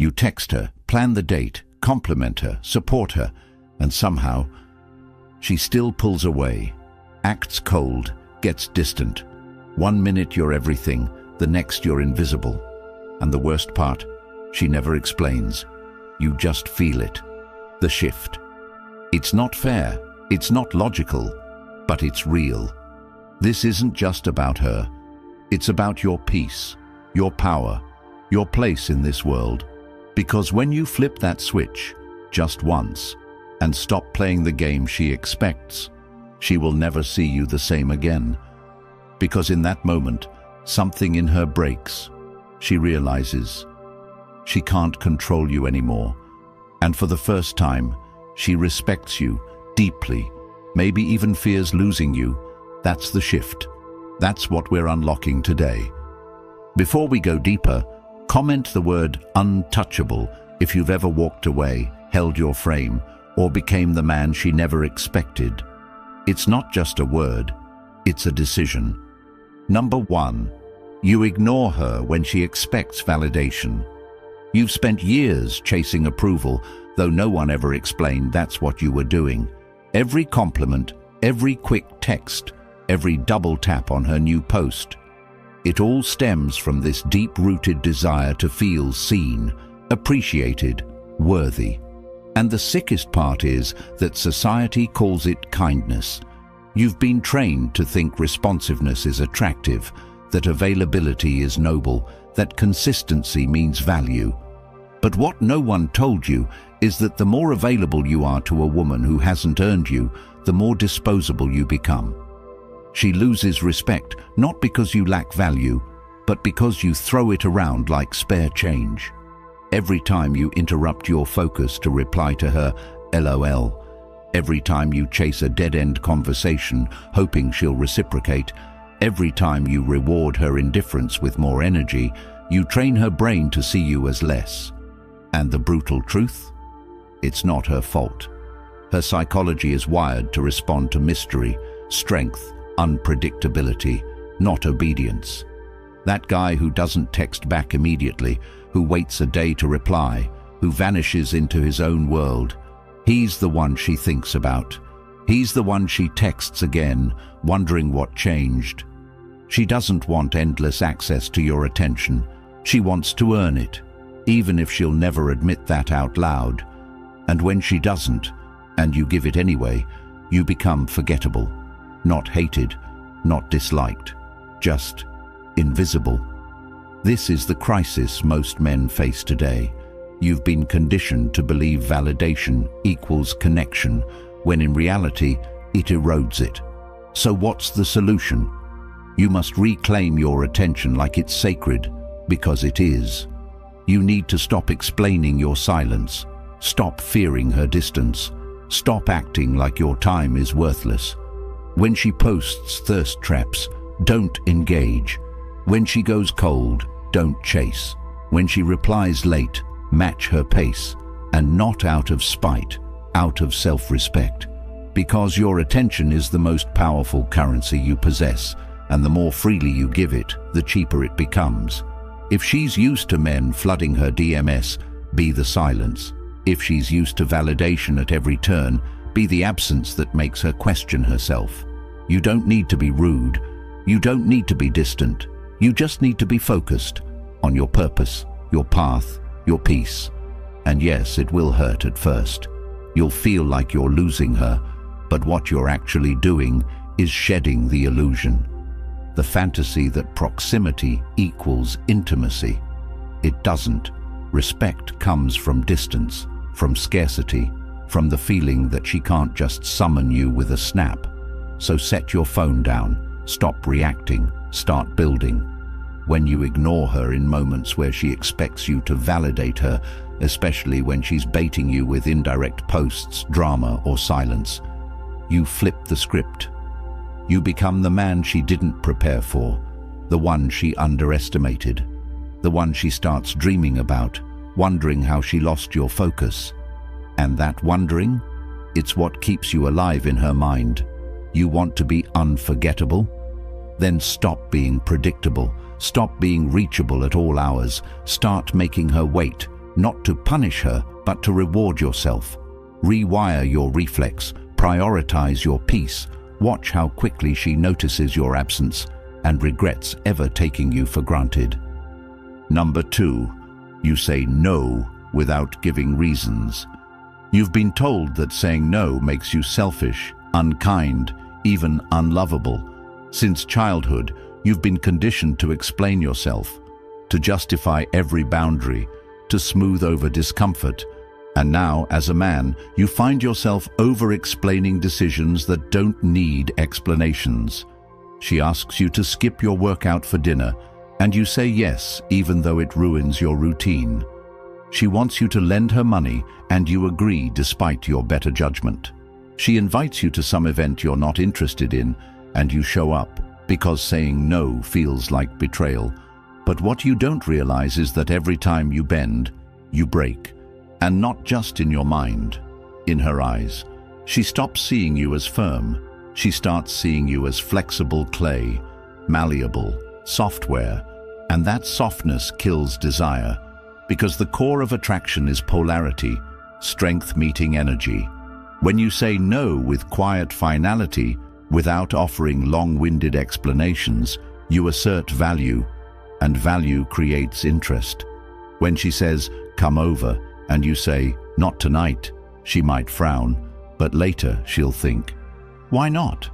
You text her, plan the date, compliment her, support her, and somehow she still pulls away, acts cold, gets distant. 1 minute you're everything, the next you're invisible. And the worst part, she never explains. You just feel it. The shift. It's not fair, it's not logical, but it's real. This isn't just about her. It's about your peace, your power, your place in this world. Because when you flip that switch, just once, and stop playing the game she expects, she will never see you the same again. Because in that moment, something in her breaks. She realizes she can't control you anymore. And for the first time, she respects you deeply, maybe even fears losing you. That's the shift. That's what we're unlocking today. Before we go deeper, comment the word untouchable if you've ever walked away, held your frame, or became the man she never expected. It's not just a word, it's a decision. Number 1, you ignore her when she expects validation. You've spent years chasing approval, though no one ever explained that's what you were doing. Every compliment, every quick text, every double tap on her new post. It all stems from this deep-rooted desire to feel seen, appreciated, worthy. And the sickest part is that society calls it kindness. You've been trained to think responsiveness is attractive, that availability is noble, that consistency means value. But what no one told you is that the more available you are to a woman who hasn't earned you, the more disposable you become. She loses respect not because you lack value, but because you throw it around like spare change. Every time you interrupt your focus to reply to her LOL, every time you chase a dead-end conversation hoping she'll reciprocate, every time you reward her indifference with more energy, you train her brain to see you as less. And the brutal truth? It's not her fault. Her psychology is wired to respond to mystery, strength, unpredictability, not obedience. That guy who doesn't text back immediately, who waits a day to reply, who vanishes into his own world, he's the one she thinks about. He's the one she texts again, wondering what changed. She doesn't want endless access to your attention. She wants to earn it, even if she'll never admit that out loud. And when she doesn't, and you give it anyway, you become forgettable. Not hated, not disliked, just invisible. This is the crisis most men face today. You've been conditioned to believe validation equals connection, when in reality, it erodes it. So what's the solution? You must reclaim your attention like it's sacred, because it is. You need to stop explaining your silence, stop fearing her distance, stop acting like your time is worthless. When she posts thirst traps, don't engage. When she goes cold, don't chase. When she replies late, match her pace, and not out of spite, out of self-respect. Because your attention is the most powerful currency you possess, and the more freely you give it, the cheaper it becomes. If she's used to men flooding her DMS, be the silence. If she's used to validation at every turn, be the absence that makes her question herself. You don't need to be rude. You don't need to be distant. You just need to be focused on your purpose, your path, your peace. And yes, it will hurt at first. You'll feel like you're losing her, but what you're actually doing is shedding the illusion. The fantasy that proximity equals intimacy. It doesn't. Respect comes from distance, from scarcity, from the feeling that she can't just summon you with a snap. So set your phone down, stop reacting, start building. When you ignore her in moments where she expects you to validate her, especially when she's baiting you with indirect posts, drama, or silence, you flip the script. You become the man she didn't prepare for, the one she underestimated, the one she starts dreaming about, wondering how she lost your focus. And that wondering, it's what keeps you alive in her mind. You want to be unforgettable? Then stop being predictable. Stop being reachable at all hours. Start making her wait, not to punish her, but to reward yourself. Rewire your reflex, prioritize your peace. Watch how quickly she notices your absence and regrets ever taking you for granted. Number 2, you say no without giving reasons. You've been told that saying no makes you selfish, unkind, even unlovable. Since childhood, you've been conditioned to explain yourself, to justify every boundary, to smooth over discomfort. And now, as a man, you find yourself over-explaining decisions that don't need explanations. She asks you to skip your workout for dinner, and you say yes, even though it ruins your routine. She wants you to lend her money, and you agree despite your better judgment. She invites you to some event you're not interested in, and you show up, because saying no feels like betrayal. But what you don't realize is that every time you bend, you break. And not just in your mind, in her eyes. She stops seeing you as firm. She starts seeing you as flexible clay, malleable, software. And that softness kills desire, because the core of attraction is polarity, strength meeting energy. When you say no with quiet finality, without offering long-winded explanations, you assert value, and value creates interest. When she says, "Come over," and you say, "Not tonight," she might frown, but later she'll think, "Why not?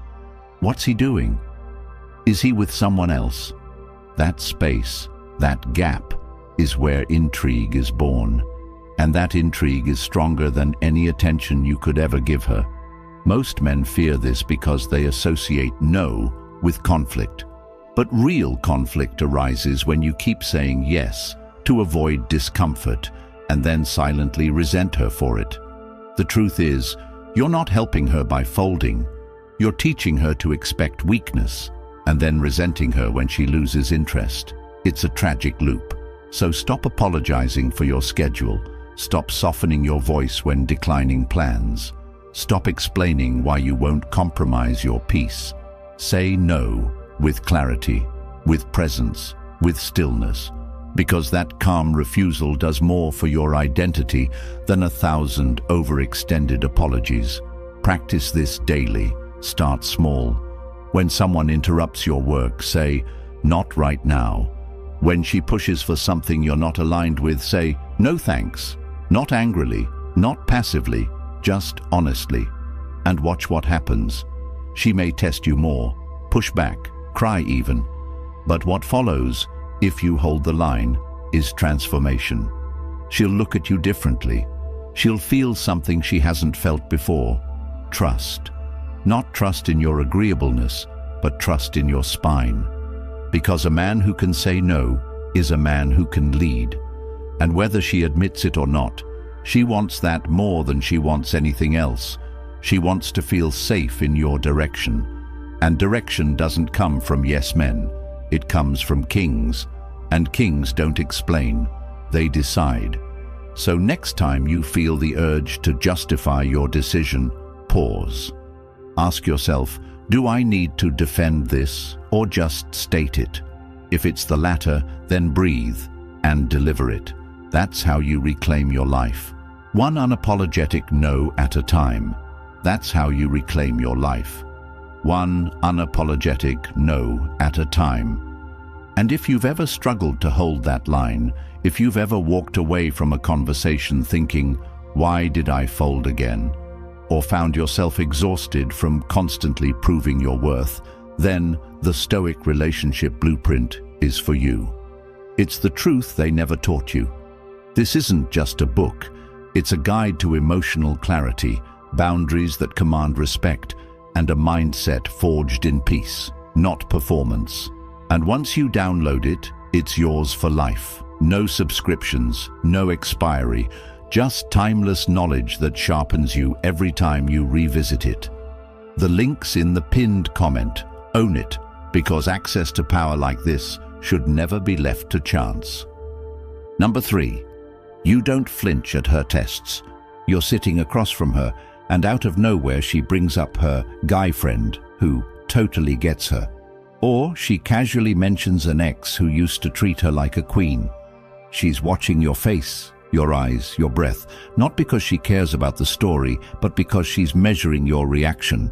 What's he doing? Is he with someone else?" That space, that gap, is where intrigue is born. And that intrigue is stronger than any attention you could ever give her. Most men fear this because they associate no with conflict. But real conflict arises when you keep saying yes to avoid discomfort, and then silently resent her for it. The truth is, you're not helping her by folding. You're teaching her to expect weakness, and then resenting her when she loses interest. It's a tragic loop. So stop apologizing for your schedule. Stop softening your voice when declining plans. Stop explaining why you won't compromise your peace. Say no with clarity, with presence, with stillness. Because that calm refusal does more for your identity than 1,000 overextended apologies. Practice this daily. Start small. When someone interrupts your work, say, "Not right now." When she pushes for something you're not aligned with, say, "No thanks." Not angrily, not passively, just honestly. And watch what happens. She may test you more, push back, cry even. But what follows, if you hold the line, is transformation. She'll look at you differently. She'll feel something she hasn't felt before. Trust. Not trust in your agreeableness, but trust in your spine. Because a man who can say no is a man who can lead. And whether she admits it or not, she wants that more than she wants anything else. She wants to feel safe in your direction. And direction doesn't come from yes men. It comes from kings. And kings don't explain, they decide. So next time you feel the urge to justify your decision, pause. Ask yourself, do I need to defend this or just state it? If it's the latter, then breathe and deliver it. That's how you reclaim your life. One unapologetic no at a time. That's how you reclaim your life. One unapologetic no at a time. And if you've ever struggled to hold that line, if you've ever walked away from a conversation thinking, "Why did I fold again?" or found yourself exhausted from constantly proving your worth, then the Stoic relationship blueprint is for you. It's the truth they never taught you. This isn't just a book. It's a guide to emotional clarity, boundaries that command respect, and a mindset forged in peace, not performance. And once you download it, it's yours for life. No subscriptions, no expiry, just timeless knowledge that sharpens you every time you revisit it. The link's in the pinned comment. Own it, because access to power like this should never be left to chance. Number 3, you don't flinch at her tests. You're sitting across from her, and out of nowhere she brings up her guy friend who totally gets her. Or she casually mentions an ex who used to treat her like a queen. She's watching your face, your eyes, your breath, not because she cares about the story, but because she's measuring your reaction.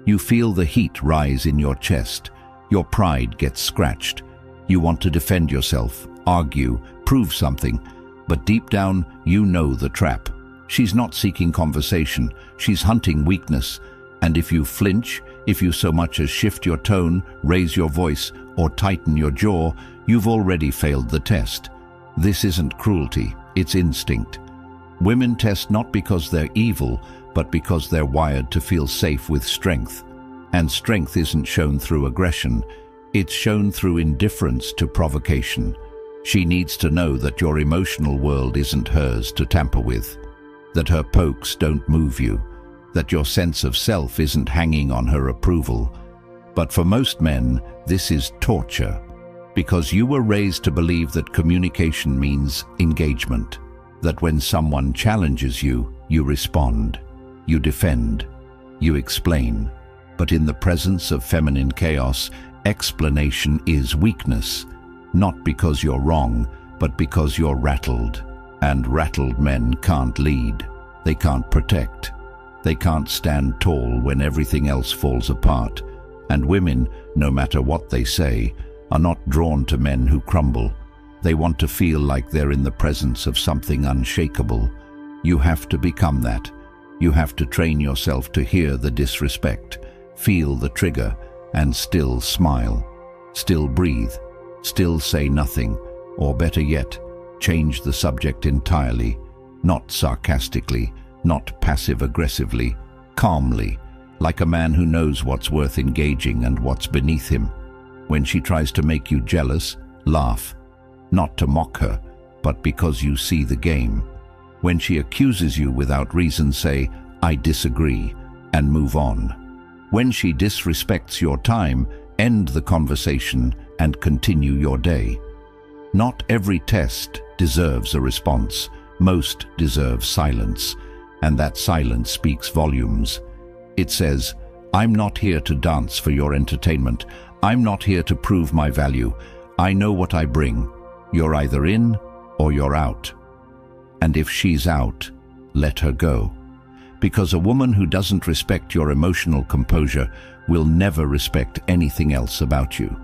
You feel the heat rise in your chest. Your pride gets scratched. You want to defend yourself, argue, prove something, but deep down you know the trap. She's not seeking conversation, she's hunting weakness, and if you flinch, if you so much as shift your tone, raise your voice, or tighten your jaw, you've already failed the test. This isn't cruelty, it's instinct. Women test not because they're evil, but because they're wired to feel safe with strength. And strength isn't shown through aggression, it's shown through indifference to provocation. She needs to know that your emotional world isn't hers to tamper with, that her pokes don't move you, that your sense of self isn't hanging on her approval. But for most men, this is torture, because you were raised to believe that communication means engagement, that when someone challenges you, you respond, you defend, you explain. But in the presence of feminine chaos, explanation is weakness, not because you're wrong, but because you're rattled. And rattled men can't lead, they can't protect, they can't stand tall when everything else falls apart. And women, no matter what they say, are not drawn to men who crumble. They want to feel like they're in the presence of something unshakable. You have to become that. You have to train yourself to hear the disrespect, feel the trigger, and still smile, still breathe, still say nothing, or better yet, change the subject entirely, not sarcastically, not passive-aggressively, calmly, like a man who knows what's worth engaging and what's beneath him. When she tries to make you jealous, laugh, not to mock her, but because you see the game. When she accuses you without reason, say, "I disagree," and move on. When she disrespects your time, end the conversation and continue your day. Not every test deserves a response. Most deserve silence, and that silence speaks volumes. It says, "I'm not here to dance for your entertainment. I'm not here to prove my value. I know what I bring. You're either in or you're out." And if she's out, let her go. Because a woman who doesn't respect your emotional composure will never respect anything else about you.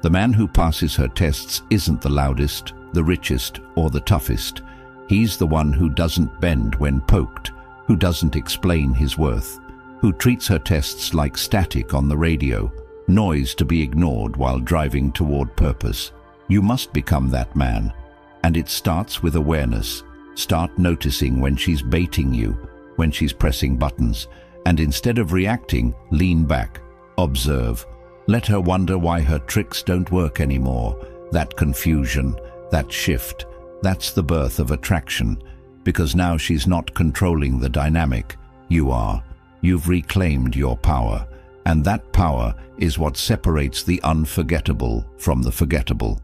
The man who passes her tests isn't the loudest, the richest, or the toughest. He's the one who doesn't bend when poked, who doesn't explain his worth, who treats her tests like static on the radio, noise to be ignored while driving toward purpose. You must become that man, and it starts with awareness. Start noticing when she's baiting you, when she's pressing buttons, and instead of reacting, lean back, observe. Let her wonder why her tricks don't work anymore. That confusion, that shift, that's the birth of attraction, because now she's not controlling the dynamic. You are. You've reclaimed your power, and that power is what separates the unforgettable from the forgettable.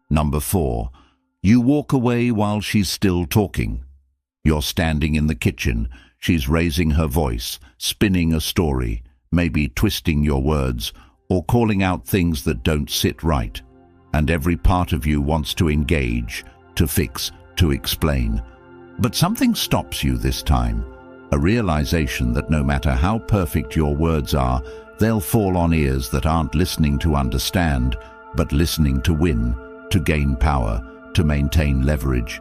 Number 4, you walk away while she's still talking. You're standing in the kitchen, she's raising her voice, spinning a story, maybe twisting your words, or calling out things that don't sit right. And every part of you wants to engage, to fix, to explain. But something stops you this time. A realization that no matter how perfect your words are, they'll fall on ears that aren't listening to understand, but listening to win, to gain power, to maintain leverage.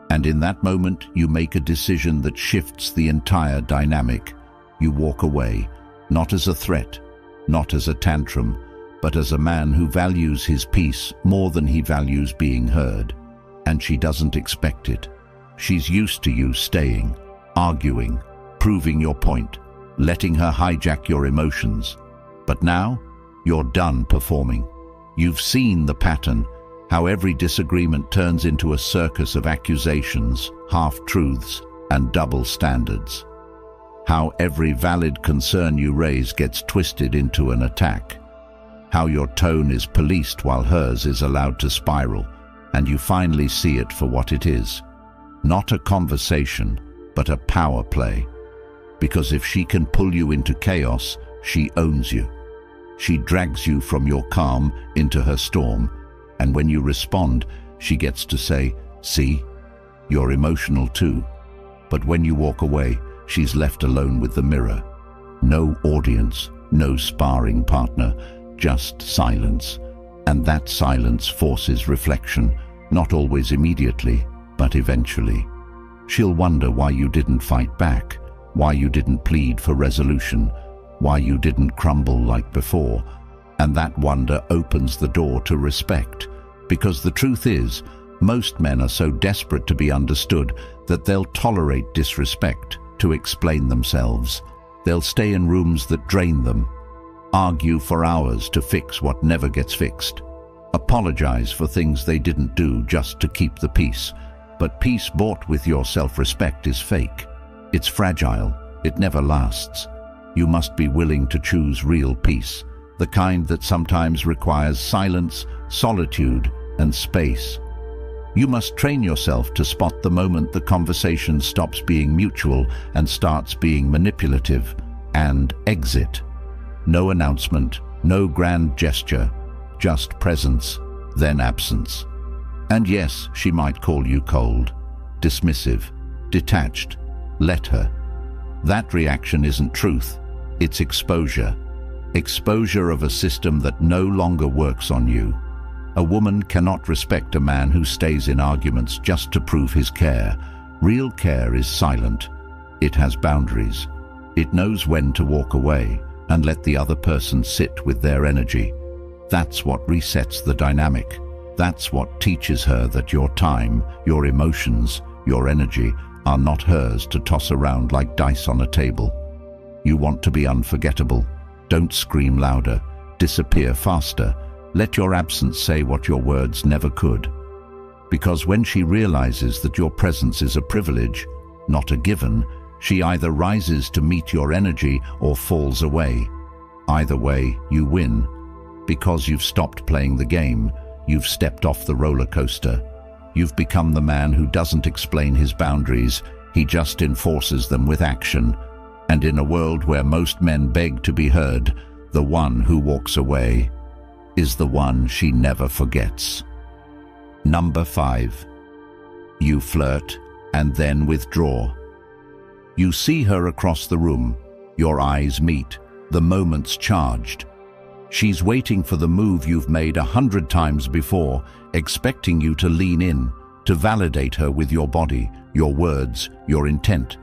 And in that moment, you make a decision that shifts the entire dynamic. You walk away, not as a threat, not as a tantrum, but as a man who values his peace more than he values being heard. And she doesn't expect it. She's used to you staying, arguing, proving your point, letting her hijack your emotions. But now, you're done performing. You've seen the pattern, how every disagreement turns into a circus of accusations, half-truths, and double standards. How every valid concern you raise gets twisted into an attack. How your tone is policed while hers is allowed to spiral, and you finally see it for what it is. Not a conversation, but a power play. Because if she can pull you into chaos, she owns you. She drags you from your calm into her storm, and when you respond, she gets to say, "See, you're emotional too. But when you walk away, she's left alone with the mirror. No audience, no sparring partner, just silence. And that silence forces reflection, not always immediately, but eventually. She'll wonder why you didn't fight back, why you didn't plead for resolution, why you didn't crumble like before. And that wonder opens the door to respect, because the truth is, most men are so desperate to be understood that they'll tolerate disrespect to explain themselves. They'll stay in rooms that drain them, argue for hours to fix what never gets fixed, apologize for things they didn't do just to keep the peace. But peace bought with your self-respect is fake. It's fragile. It never lasts. You must be willing to choose real peace, the kind that sometimes requires silence, solitude, and space. You must train yourself to spot the moment the conversation stops being mutual and starts being manipulative, and exit. No announcement, no grand gesture, just presence, then absence. And yes, she might call you cold, dismissive, detached. Let her. That reaction isn't truth, it's exposure. Exposure of a system that no longer works on you. A woman cannot respect a man who stays in arguments just to prove his care. Real care is silent. It has boundaries. It knows when to walk away and let the other person sit with their energy. That's what resets the dynamic. That's what teaches her that your time, your emotions, your energy are not hers to toss around like dice on a table. You want to be unforgettable. Don't scream louder. Disappear faster. Let your absence say what your words never could. Because when she realizes that your presence is a privilege, not a given, she either rises to meet your energy or falls away. Either way, you win. Because you've stopped playing the game, you've stepped off the roller coaster. You've become the man who doesn't explain his boundaries, he just enforces them with action. And in a world where most men beg to be heard, the one who walks away is the one she never forgets. Number 5. You flirt and then withdraw. You see her across the room. Your eyes meet. The moment's charged. She's waiting for the move you've made 100 times before, expecting you to lean in, to validate her with your body, your words, your intent.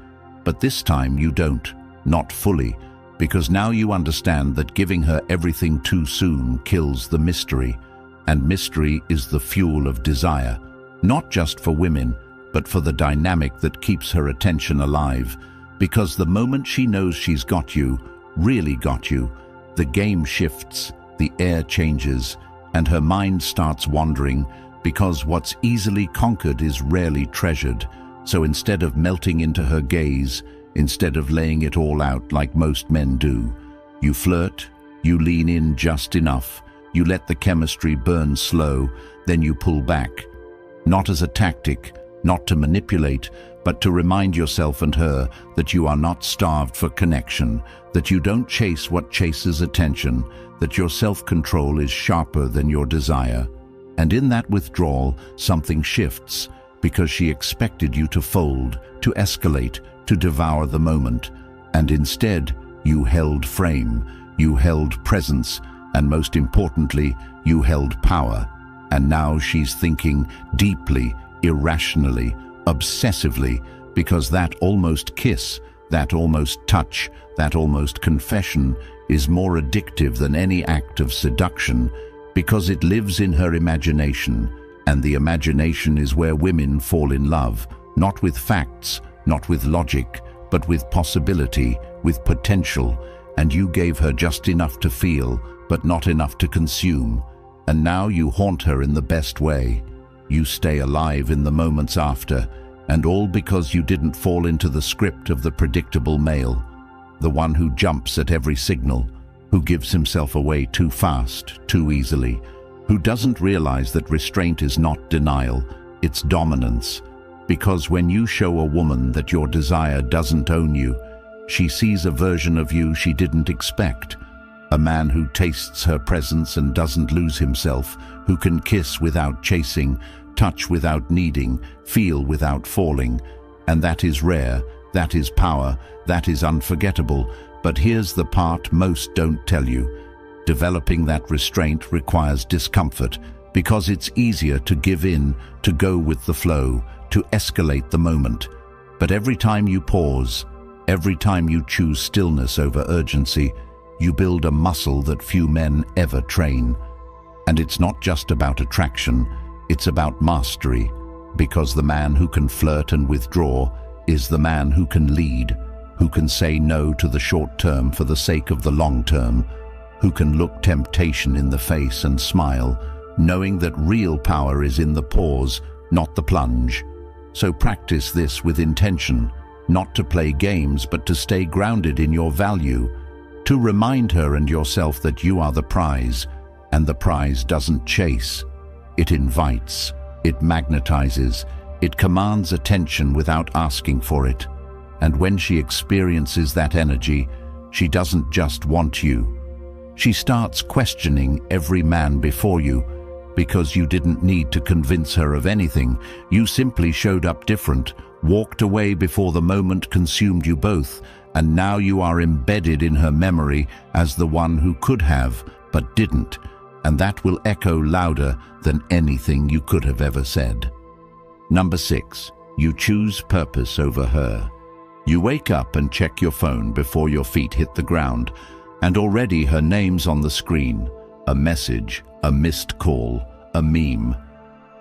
But this time you don't, not fully, because now you understand that giving her everything too soon kills the mystery, and mystery is the fuel of desire, not just for women, but for the dynamic that keeps her attention alive, because the moment she knows she's got you, really got you, the game shifts, the air changes, and her mind starts wandering, because what's easily conquered is rarely treasured. So instead of melting into her gaze, instead of laying it all out like most men do, you flirt, you lean in just enough, you let the chemistry burn slow, then you pull back. Not as a tactic, not to manipulate, but to remind yourself and her that you are not starved for connection, that you don't chase what chases attention, that your self-control is sharper than your desire. And in that withdrawal, something shifts, because she expected you to fold, to escalate, to devour the moment. And instead, you held frame, you held presence, and most importantly, you held power. And now she's thinking deeply, irrationally, obsessively, because that almost kiss, that almost touch, that almost confession is more addictive than any act of seduction, because it lives in her imagination, and the imagination is where women fall in love, not with facts, not with logic, but with possibility, with potential, and you gave her just enough to feel, but not enough to consume, and now you haunt her in the best way. You stay alive in the moments after, and all because you didn't fall into the script of the predictable male, the one who jumps at every signal, who gives himself away too fast, too easily, who doesn't realize that restraint is not denial, it's dominance. Because when you show a woman that your desire doesn't own you, she sees a version of you she didn't expect. A man who tastes her presence and doesn't lose himself, who can kiss without chasing, touch without needing, feel without falling. And that is rare, that is power, that is unforgettable. But here's the part most don't tell you. Developing that restraint requires discomfort, because it's easier to give in, to go with the flow, to escalate the moment. But every time you pause, every time you choose stillness over urgency, you build a muscle that few men ever train. And it's not just about attraction, it's about mastery, because the man who can flirt and withdraw is the man who can lead, who can say no to the short term for the sake of the long term, who can look temptation in the face and smile, knowing that real power is in the pause, not the plunge. So practice this with intention, not to play games but to stay grounded in your value, to remind her and yourself that you are the prize, and the prize doesn't chase. It invites, it magnetizes, it commands attention without asking for it. And when she experiences that energy, she doesn't just want you. She starts questioning every man before you, because you didn't need to convince her of anything. You simply showed up different, walked away before the moment consumed you both, and now you are embedded in her memory as the one who could have, but didn't. And that will echo louder than anything you could have ever said. Number 6, you choose purpose over her. You wake up and check your phone before your feet hit the ground, and already her name's on the screen, a message, a missed call, a meme.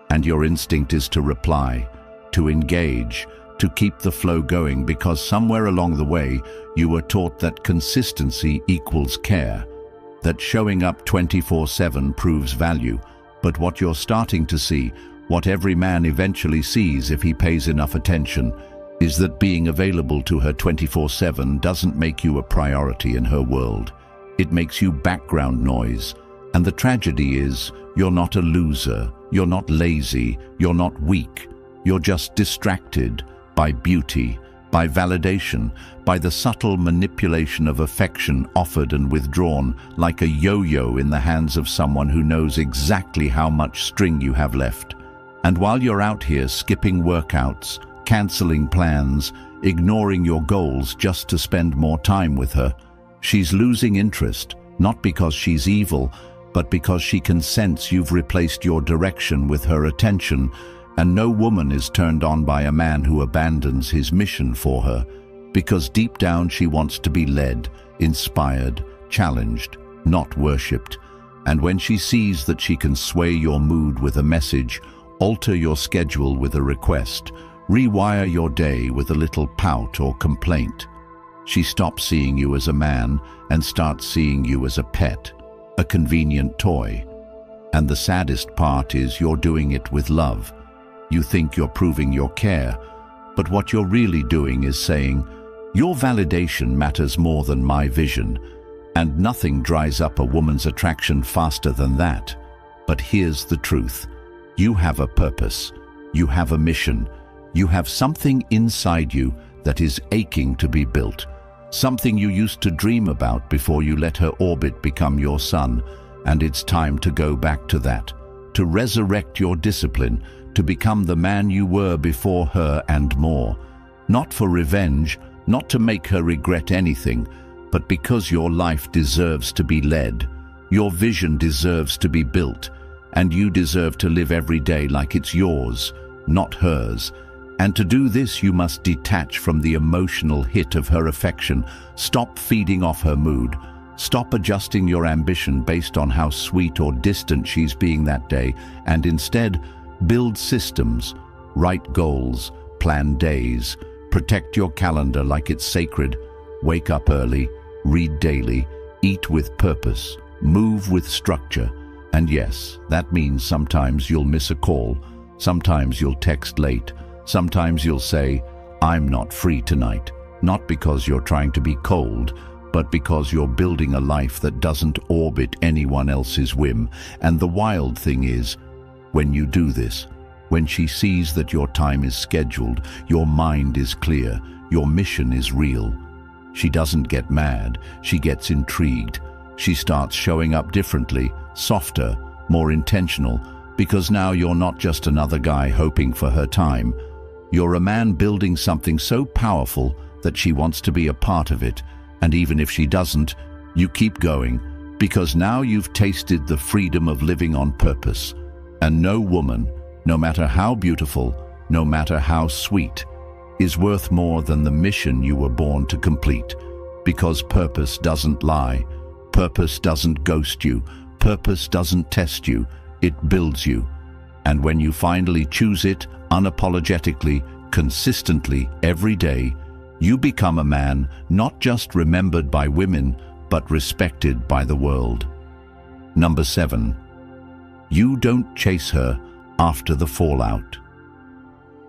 And your instinct is to reply, to engage, to keep the flow going, because somewhere along the way you were taught that consistency equals care, that showing up 24/7 proves value. But what you're starting to see, what every man eventually sees if he pays enough attention, is that being available to her 24/7 doesn't make you a priority in her world. It makes you background noise. And the tragedy is, you're not a loser, you're not lazy, you're not weak. You're just distracted by beauty, by validation, by the subtle manipulation of affection offered and withdrawn, like a yo-yo in the hands of someone who knows exactly how much string you have left. And while you're out here skipping workouts, canceling plans, ignoring your goals just to spend more time with her, she's losing interest, not because she's evil, but because she can sense you've replaced your direction with her attention. And no woman is turned on by a man who abandons his mission for her, because deep down she wants to be led, inspired, challenged, not worshipped. And when she sees that she can sway your mood with a message, alter your schedule with a request, rewire your day with a little pout or complaint, she stops seeing you as a man and starts seeing you as a pet, a convenient toy. And the saddest part is you're doing it with love. You think you're proving your care, but what you're really doing is saying, your validation matters more than my vision, and nothing dries up a woman's attraction faster than that. But here's the truth. You have a purpose. You have a mission. You have something inside you that is aching to be built, something you used to dream about before you let her orbit become your sun, and it's time to go back to that, to resurrect your discipline, to become the man you were before her and more. Not for revenge, not to make her regret anything, but because your life deserves to be led. Your vision deserves to be built, and you deserve to live every day like it's yours, not hers. And to do this, you must detach from the emotional hit of her affection. Stop feeding off her mood. Stop adjusting your ambition based on how sweet or distant she's being that day, and instead, build systems, write goals, plan days, protect your calendar like it's sacred, wake up early, read daily, eat with purpose, move with structure. And yes, that means sometimes you'll miss a call, sometimes you'll text late, sometimes you'll say, I'm not free tonight, not because you're trying to be cold, but because you're building a life that doesn't orbit anyone else's whim. And the wild thing is, when you do this, when she sees that your time is scheduled, your mind is clear, your mission is real, she doesn't get mad, she gets intrigued. She starts showing up differently, softer, more intentional, because now you're not just another guy hoping for her time. You're a man building something so powerful that she wants to be a part of it, and even if she doesn't, you keep going, because now you've tasted the freedom of living on purpose. And no woman, no matter how beautiful, no matter how sweet, is worth more than the mission you were born to complete, because purpose doesn't lie, purpose doesn't ghost you, purpose doesn't test you, it builds you. And when you finally choose it, unapologetically, consistently, every day, you become a man not just remembered by women, but respected by the world. Number 7. You don't chase her after the fallout.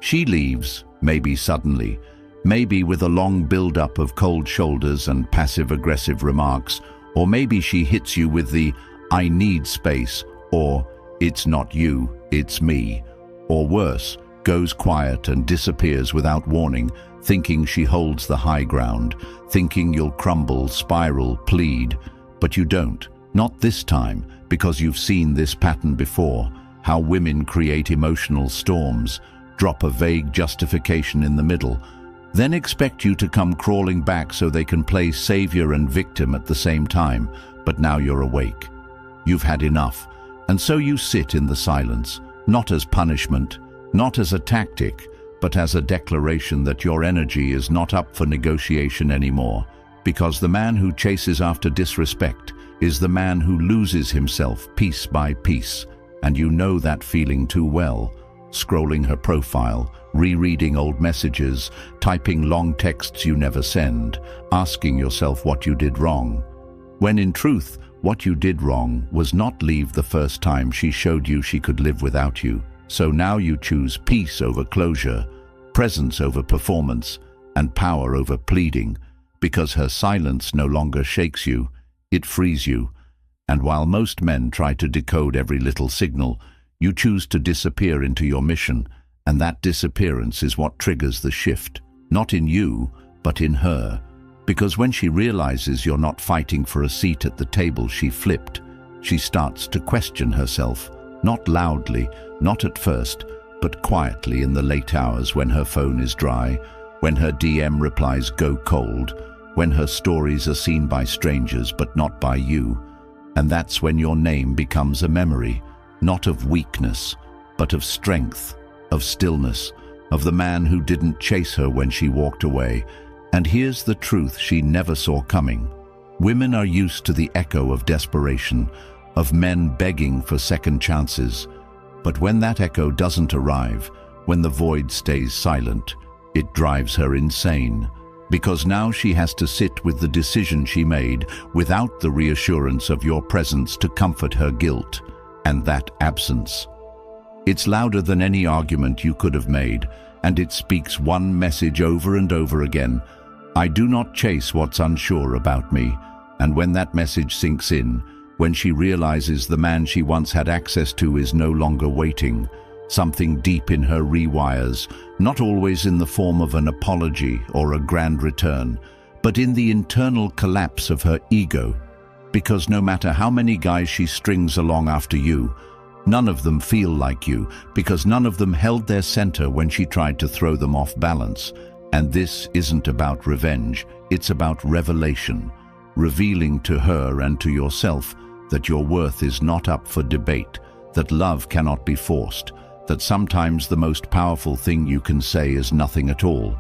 She leaves, maybe suddenly, maybe with a long build-up of cold shoulders and passive-aggressive remarks, or maybe she hits you with the "I need space," or "It's not you, it's me," or worse, goes quiet and disappears without warning, thinking she holds the high ground, thinking you'll crumble, spiral, plead. But you don't, not this time, because you've seen this pattern before, how women create emotional storms, drop a vague justification in the middle, then expect you to come crawling back so they can play savior and victim at the same time. But now you're awake. You've had enough, and so you sit in the silence, not as punishment, not as a tactic, but as a declaration that your energy is not up for negotiation anymore, because the man who chases after disrespect is the man who loses himself piece by piece, and you know that feeling too well, scrolling her profile, rereading old messages, typing long texts you never send, asking yourself what you did wrong, when in truth, what you did wrong was not leave the first time she showed you she could live without you. So now you choose peace over closure, presence over performance, and power over pleading, because her silence no longer shakes you, it frees you. And while most men try to decode every little signal, you choose to disappear into your mission, and that disappearance is what triggers the shift, not in you, but in her. Because when she realizes you're not fighting for a seat at the table she flipped, she starts to question herself, not loudly, not at first, but quietly in the late hours when her phone is dry, when her DM replies go cold, when her stories are seen by strangers but not by you. And that's when your name becomes a memory, not of weakness, but of strength, of stillness, of the man who didn't chase her when she walked away. And here's the truth she never saw coming. Women are used to the echo of desperation, of men begging for second chances. But when that echo doesn't arrive, when the void stays silent, it drives her insane. Because now she has to sit with the decision she made without the reassurance of your presence to comfort her guilt, and that absence. It's louder than any argument you could have made, and it speaks one message over and over again: I do not chase what's unsure about me. And when that message sinks in, when she realizes the man she once had access to is no longer waiting, something deep in her rewires, not always in the form of an apology or a grand return, but in the internal collapse of her ego. Because no matter how many guys she strings along after you, none of them feel like you, because none of them held their center when she tried to throw them off balance. And this isn't about revenge, it's about revelation, revealing to her and to yourself that your worth is not up for debate, that love cannot be forced, that sometimes the most powerful thing you can say is nothing at all.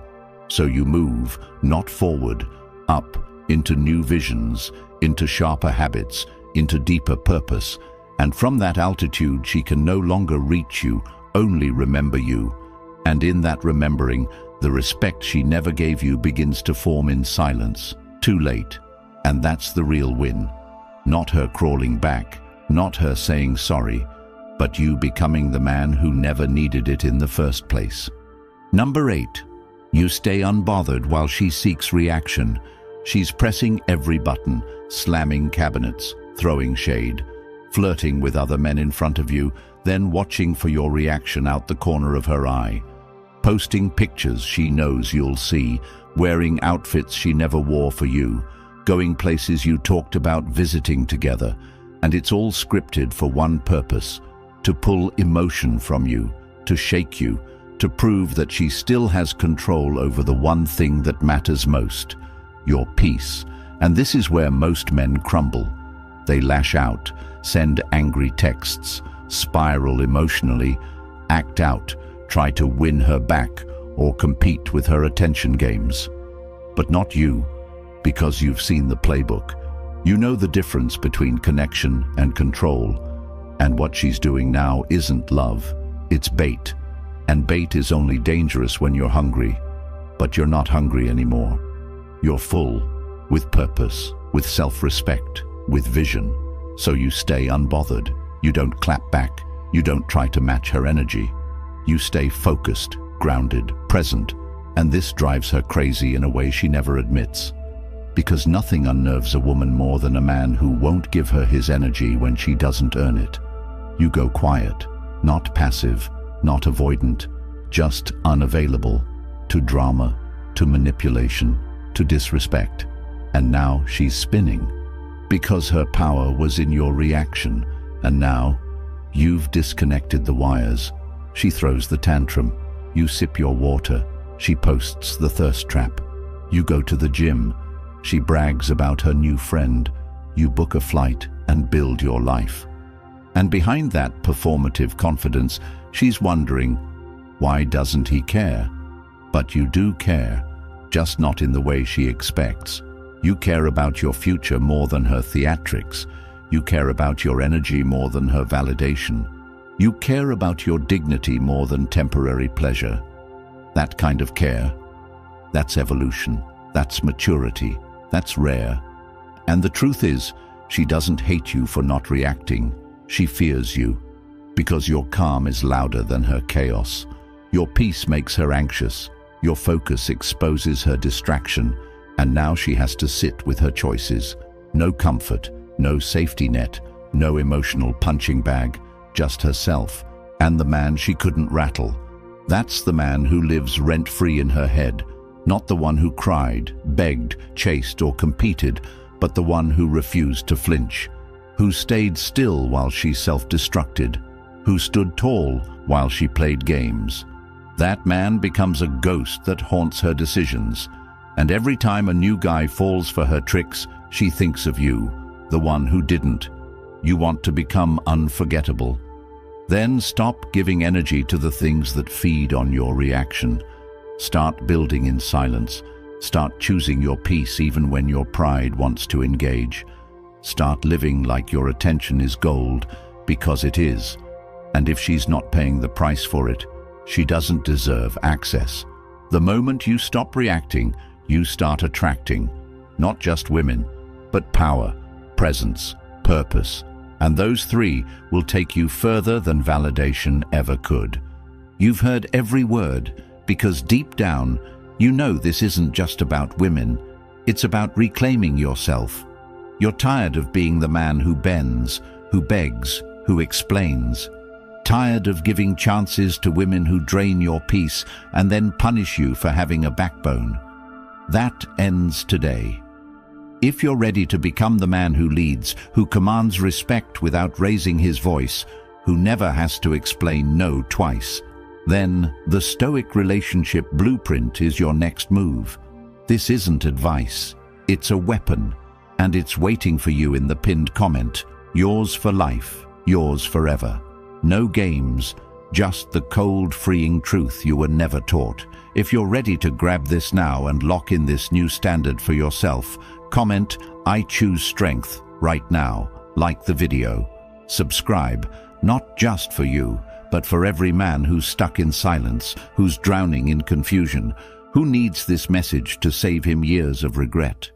So you move, not forward, up, into new visions, into sharper habits, into deeper purpose, and from that altitude she can no longer reach you, only remember you. And in that remembering, the respect she never gave you begins to form in silence, too late. And that's the real win. Not her crawling back, not her saying sorry, but you becoming the man who never needed it in the first place. Number 8. You stay unbothered while she seeks reaction. She's pressing every button, slamming cabinets, throwing shade, flirting with other men in front of you, then watching for your reaction out the corner of her eye. Posting pictures she knows you'll see, wearing outfits she never wore for you, going places you talked about visiting together, and it's all scripted for one purpose: to pull emotion from you, to shake you, to prove that she still has control over the one thing that matters most, your peace. And this is where most men crumble. They lash out, send angry texts, spiral emotionally, act out, try to win her back, or compete with her attention games. But not you, because you've seen the playbook. You know the difference between connection and control. And what she's doing now isn't love, it's bait. And bait is only dangerous when you're hungry. But you're not hungry anymore. You're full, with purpose, with self-respect, with vision. So you stay unbothered. You don't clap back. You don't try to match her energy. You stay focused, grounded, present. And this drives her crazy in a way she never admits. Because nothing unnerves a woman more than a man who won't give her his energy when she doesn't earn it. You go quiet, not passive, not avoidant, just unavailable to drama, to manipulation, to disrespect. And now she's spinning because her power was in your reaction. And now you've disconnected the wires. She throws the tantrum. You sip your water. She posts the thirst trap. You go to the gym. She brags about her new friend. You book a flight and build your life. And behind that performative confidence, she's wondering, why doesn't he care? But you do care, just not in the way she expects. You care about your future more than her theatrics. You care about your energy more than her validation. You care about your dignity more than temporary pleasure. That kind of care, that's evolution, that's maturity, that's rare. And the truth is, she doesn't hate you for not reacting. She fears you, because your calm is louder than her chaos. Your peace makes her anxious. Your focus exposes her distraction. And now she has to sit with her choices. No comfort, no safety net, no emotional punching bag, just herself and the man she couldn't rattle. That's the man who lives rent-free in her head, not the one who cried, begged, chased, or competed, but the one who refused to flinch, who stayed still while she self-destructed, who stood tall while she played games. That man becomes a ghost that haunts her decisions. And every time a new guy falls for her tricks, she thinks of you, the one who didn't. You want to become unforgettable. Then stop giving energy to the things that feed on your reaction. Start building in silence. Start choosing your peace even when your pride wants to engage. Start living like your attention is gold, because it is. And if she's not paying the price for it, she doesn't deserve access. The moment you stop reacting, you start attracting, not just women, but power, presence, purpose. And those three will take you further than validation ever could. You've heard every word, because deep down, you know this isn't just about women. It's about reclaiming yourself. You're tired of being the man who bends, who begs, who explains. Tired of giving chances to women who drain your peace and then punish you for having a backbone. That ends today. If you're ready to become the man who leads, who commands respect without raising his voice, who never has to explain no twice, then the Stoic relationship blueprint is your next move. This isn't advice, it's a weapon, and it's waiting for you in the pinned comment. Yours for life, yours forever. No games, just the cold, freeing truth you were never taught. If you're ready to grab this now and lock in this new standard for yourself, comment, "I choose strength," right now. Like the video. Subscribe, not just for you, but for every man who's stuck in silence, who's drowning in confusion, who needs this message to save him years of regret.